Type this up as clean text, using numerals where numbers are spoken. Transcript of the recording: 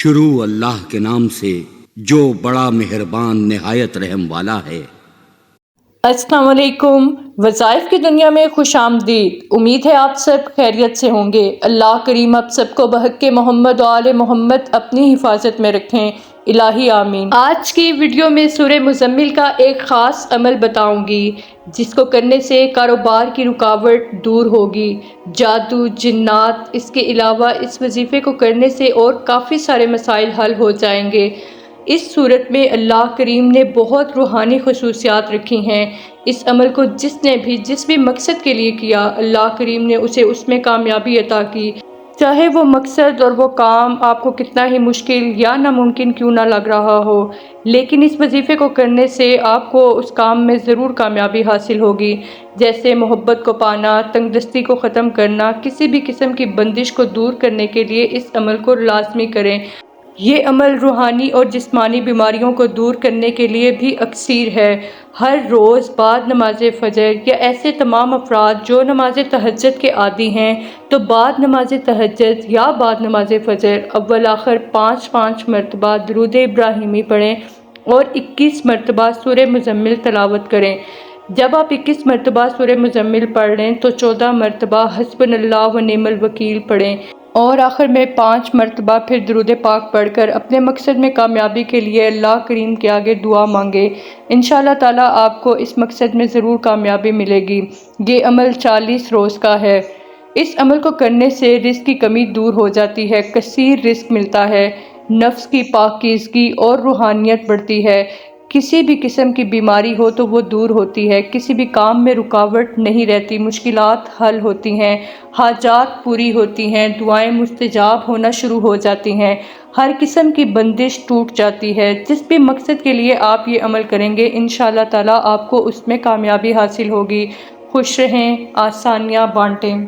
شروع اللہ کے نام سے جو بڑا مہربان نہایت رحم والا ہے۔ السلام علیکم۔ وظائف کی دنیا میں خوش آمدید۔ امید ہے آپ سب خیریت سے ہوں گے۔ اللہ کریم آپ سب کو بحق محمد و آل محمد اپنی حفاظت میں رکھیں، الہی آمین۔ آج کی ویڈیو میں سورہ مزمل کا ایک خاص عمل بتاؤں گی جس کو کرنے سے کاروبار کی رکاوٹ دور ہوگی، جادو، جنات۔ اس کے علاوہ اس وظیفے کو کرنے سے اور کافی سارے مسائل حل ہو جائیں گے۔ اس صورت میں اللہ کریم نے بہت روحانی خصوصیات رکھی ہیں۔ اس عمل کو جس نے بھی جس بھی مقصد کے لیے کیا، اللہ کریم نے اسے اس میں کامیابی عطا کی، چاہے وہ مقصد اور وہ کام آپ کو کتنا ہی مشکل یا ناممکن کیوں نہ لگ رہا ہو، لیکن اس وظیفے کو کرنے سے آپ کو اس کام میں ضرور کامیابی حاصل ہوگی۔ جیسے محبت کو پانا، تنگ دستی کو ختم کرنا، کسی بھی قسم کی بندش کو دور کرنے کے لیے اس عمل کو لازمی کریں۔ یہ عمل روحانی اور جسمانی بیماریوں کو دور کرنے کے لیے بھی اکثیر ہے۔ ہر روز بعد نماز فجر یا ایسے تمام افراد جو نماز تہجد کے عادی ہیں تو بعد نماز تہجد یا بعد نماز فجر اول آخر 5 مرتبہ درود ابراہیمی پڑھیں اور 21 مرتبہ سورہ مزمل تلاوت کریں۔ جب آپ 21 مرتبہ سورہ مزمل پڑھ لیں تو 14 مرتبہ حسبنا اللہ و نعم الوکیل پڑھیں اور آخر میں 5 مرتبہ پھر درود پاک پڑھ کر اپنے مقصد میں کامیابی کے لیے اللہ کریم کے آگے دعا مانگے۔ انشاءاللہ تعالیٰ آپ کو اس مقصد میں ضرور کامیابی ملے گی۔ یہ عمل 40 روز کا ہے۔ اس عمل کو کرنے سے رزق کی کمی دور ہو جاتی ہے، کثیر رزق ملتا ہے، نفس کی پاکیزگی اور روحانیت بڑھتی ہے، کسی بھی قسم کی بیماری ہو تو وہ دور ہوتی ہے، کسی بھی کام میں رکاوٹ نہیں رہتی، مشکلات حل ہوتی ہیں، حاجات پوری ہوتی ہیں، دعائیں مستجاب ہونا شروع ہو جاتی ہیں، ہر قسم کی بندش ٹوٹ جاتی ہے۔ جس بھی مقصد کے لیے آپ یہ عمل کریں گے انشاءاللہ تعالیٰ آپ کو اس میں کامیابی حاصل ہوگی۔ خوش رہیں، آسانیاں بانٹیں۔